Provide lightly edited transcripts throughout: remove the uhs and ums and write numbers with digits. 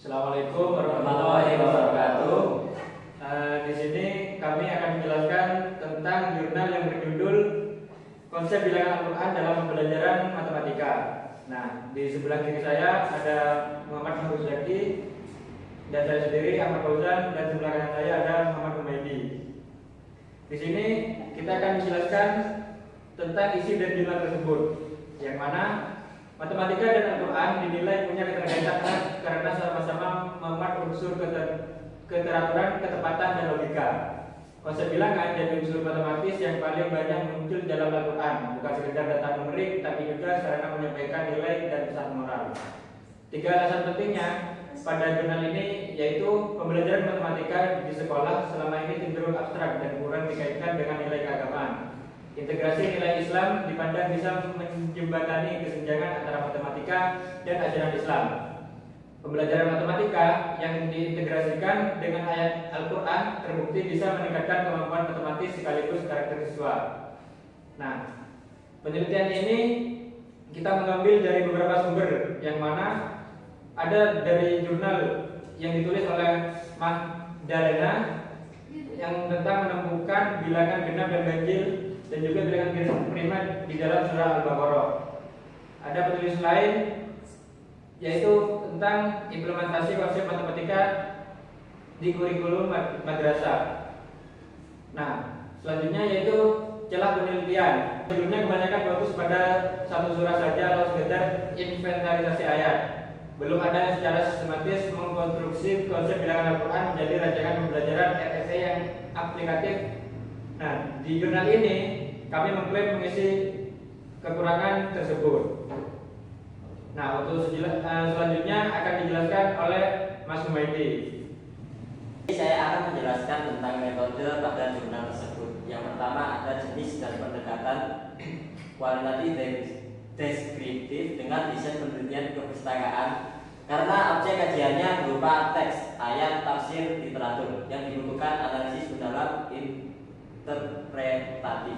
Assalamualaikum warahmatullahi wabarakatuh. Di sini kami akan menjelaskan tentang jurnal yang berjudul Konsep Bilangan Al-Quran dalam Pembelajaran Matematika. Nah, di sebelah kiri saya ada Muhammad Harus Zaki dan saya sendiri Ahmad Fauzan, dan sebelah kanan saya ada Muhammad Humaydi. Di sini kita akan menjelaskan tentang isi dan jurnal tersebut, yang mana matematika dan Al-Quran dinilai punya keterkaitan karena sama-sama memuat unsur keteraturan, ketepatan, dan logika. Konsep bilangan jadi unsur matematis yang paling banyak muncul dalam Al-Quran, bukan sekedar data numerik, tapi juga sarana menyampaikan nilai dan pesan moral. 3 alasan pentingnya pada jurnal ini yaitu pembelajaran matematika di sekolah selama ini cenderung abstrak dan kurang dikaitkan dengan nilai keagamaan. Integrasi nilai Islam dipandang bisa menjembatani kesenjangan antara matematika dan ajaran Islam. Pembelajaran matematika yang diintegrasikan dengan ayat Al-Quran terbukti bisa meningkatkan kemampuan matematis sekaligus karakter siswa. Nah, penelitian ini kita mengambil dari beberapa sumber, yang mana ada dari jurnal yang ditulis oleh Magdalena yang tentang menemukan bilangan genap dan ganjil dan juga bilangan prima di dalam surah Al-Baqarah. Ada penulis lain yaitu tentang implementasi konsep matematika di kurikulum madrasah. Nah, selanjutnya yaitu celah penelitian. Sebelumnya kebanyakan fokus pada satu surah saja atau sekedar inventarisasi ayat. Belum ada secara sistematis mengkonstruksi konsep bilangan Al-Quran menjadi rancangan pembelajaran RSE yang aplikatif. Nah, di jurnal ini kami mengklaim mengisi kekurangan tersebut. Nah, untuk selanjutnya akan dijelaskan oleh Mas Humaydi. Saya akan menjelaskan tentang metode pada jurnal tersebut. Yang pertama ada jenis dan pendekatan kualitatif deskriptif dengan desain penelitian kepustakaan, karena objek kajiannya berupa teks, ayat, tafsir, literatur yang dibutuhkan analisis mendalam interpretatif,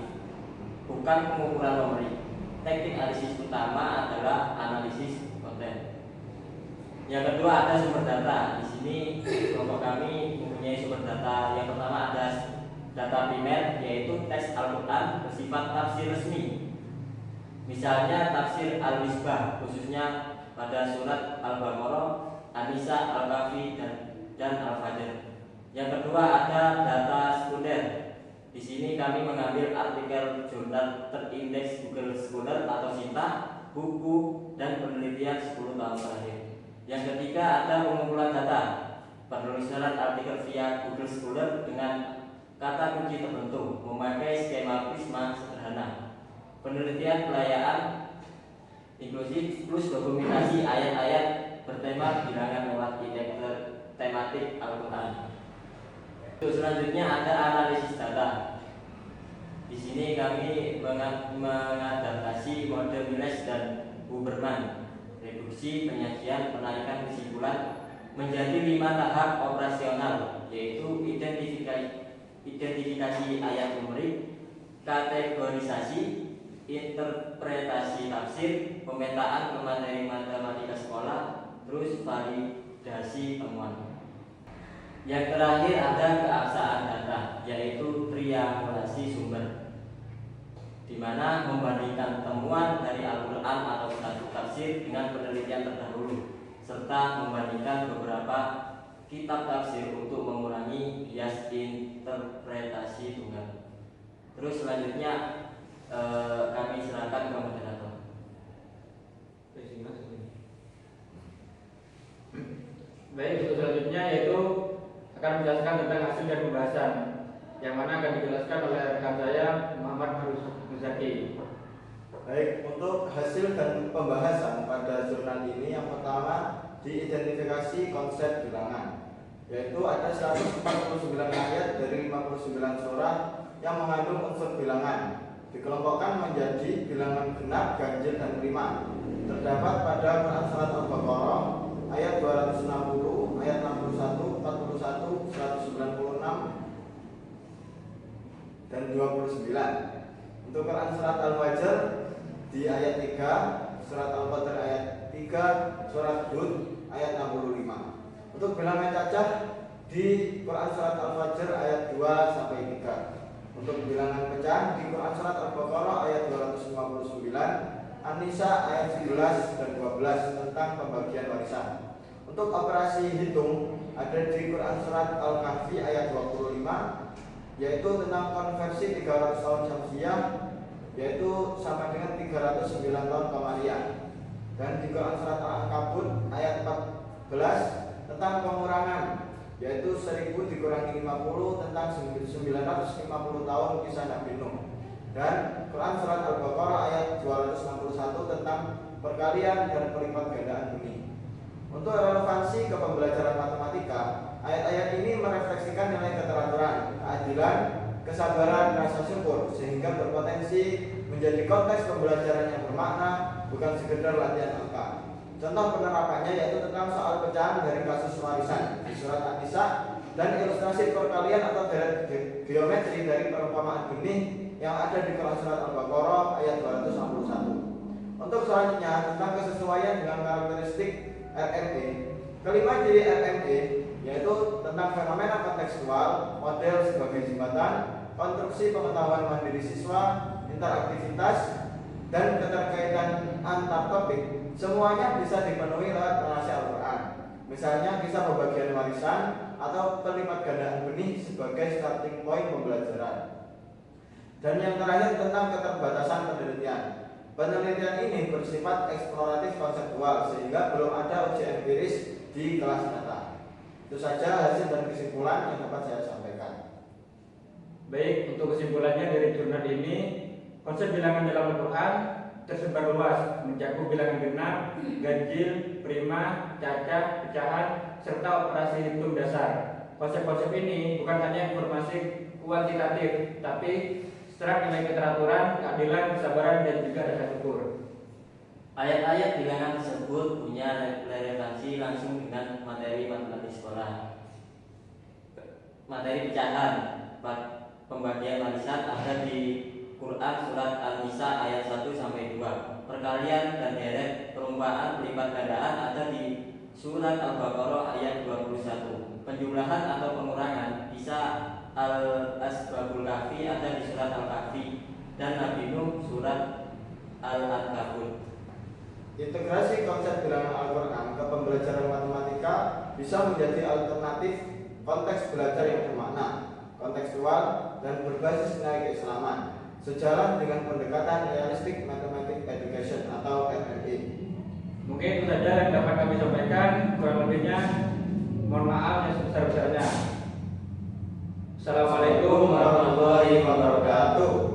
bukan pengukuran numerik. Teknik analisis utama adalah analisis konten. Yang kedua ada sumber data. Di sini kelompok kami mempunyai sumber data. Yang pertama ada data primer, yaitu teks Al-Quran bersifat tafsir resmi. Misalnya tafsir Al-Misbah, khususnya pada surat Al-Baqarah, An-Nisa, Al-Kahfi, dan Al-Fajr. Yang kedua ada data sekunder. Di sini kami mengambil artikel jurnal terindeks Google Scholar atau SINTA, buku, dan penelitian 10 tahun terakhir. Yang ketiga ada pengumpulan data, penelusuran artikel via Google Scholar dengan kata kunci tertentu, memakai skema prisma sederhana. Penelitian pelayaan inklusif plus dokumentasi ayat-ayat bertema bilangan lewat indikator tematik Al-Quran. Selanjutnya ada analisis data. Di sini kami mengadaptasi mode Miles dan Huberman, reduksi, penyajian, penarikan kesimpulan menjadi 5 tahap operasional, yaitu identifikasi ayat numerik, kategorisasi, interpretasi tafsir, pemetaan materi matematika sekolah, terus validasi temuan. Yang terakhir ada keabsahan data, yaitu triangulasi sumber, di mana membandingkan temuan dari Al-Quran atau satu tafsir dengan penelitian terdahulu, serta membandingkan beberapa kitab tafsir untuk mengurangi bias interpretasi tunggal. Terus selanjutnya kami serahkan ke moderator. Baik, untuk selanjutnya yaitu akan menjelaskan tentang hasil dan pembahasan, yang mana akan dijelaskan oleh rekan saya Muhammad Harus Zaki. Baik, untuk hasil dan pembahasan pada jurnal ini, yang pertama diidentifikasi konsep bilangan, yaitu ada 149 ayat dari 59 surah yang mengandung unsur bilangan, dikelompokkan menjadi bilangan genap, ganjil, dan prima. Terdapat pada Quran surat Al-Baqarah ayat 260, ayat 61, 41, 196, dan 29. Untuk Quran surat Al-Fajr di ayat 3, surat Al-Fajr ayat 3, surat Hud ayat 65. Untuk bilangan cacah di Quran surat Al-Fajr ayat 2 sampai 3. Untuk bilangan pecah di Quran surat Al-Baqarah ayat 259, An-Nisa ayat 11 dan 12 tentang pembagian warisan. Untuk operasi hitung ada di Quran surat Al-Kahfi ayat 25, yaitu tentang konversi 300 tahun Syamsiah, yaitu sama dengan 309 tahun Qamariyah. Dan di Quran surat Al-Ankabut ayat 14 tentang pengurangan, yaitu 1000 dikurangi 50 tentang 950 tahun kisah Nabi Nuh. Dan Quran surat Al-Baqarah ayat 261 tentang perkalian dan pelipat gandaan benih. Untuk relevansi ke pembelajaran matematika, ayat-ayat ini merefleksikan nilai keteraturan, keadilan, kesabaran, rasa syukur, sehingga berpotensi menjadi konteks pembelajaran yang bermakna, bukan sekedar latihan angka. Contoh penerapannya yaitu tentang soal pecahan dari kasus warisan di surat An-Nisa dan ilustrasi perkalian atau deret geometri dari perumpamaan benih yang ada di Quran surat Al-Baqarah ayat 261. Untuk selanjutnya tentang kesesuaian dengan karakteristik RME. Kelima ciri RME yaitu tentang fenomena kontekstual, model sebagai jembatan, konstruksi pengetahuan mandiri siswa, interaktivitas, dan keterkaitan antar topik. Semuanya bisa dipenuhi lewat narasi Al-Quran. Misalnya kisah pembagian warisan atau pelipat gandaan benih sebagai starting point pembelajaran. Dan yang terakhir tentang keterbatasan penelitian. Penelitian ini bersifat eksploratif konseptual sehingga belum ada uji empiris di kelas nyata. Itu saja hasil dan kesimpulan yang dapat saya sampaikan. Baik, untuk kesimpulannya dari jurnal ini, konsep bilangan dalam Al-Quran tersebar luas, mencakup bilangan genap, ganjil, prima, cacah, pecahan, serta operasi hitung dasar. Konsep-konsep ini bukan hanya informasi kuantitatif, tapi secara nilai keteraturan, keadilan, kesabaran, dan juga rasa syukur. Ayat-ayat bilangan tersebut punya relevansi langsung dengan materi matematik sekolah. Materi pecahan, pembagian warisan ada di Quran surat An-Nisa ayat 1 sampai 2. Perkalian dan deret perumpamaan pelipat gandaan ada di surat Al-Baqarah ayat 21. Penjumlahan atau pengurangan bisa Al-Asbabul Kahfi ada di surat Al-Kahfi dan Nabi Nuh surat Al-Ankabut. Integrasi konsep bilangan Al-Quran ke pembelajaran matematika bisa menjadi alternatif konteks belajar yang bermakna, kontekstual, dan berbasis nilai keislaman, sejalan dengan pendekatan realistik mathematics education atau RME. Mungkin itu saja yang dapat kami sampaikan. Kurang lebihnya mohon maaf yang sebesar-besarnya. Assalamualaikum warahmatullahi wabarakatuh.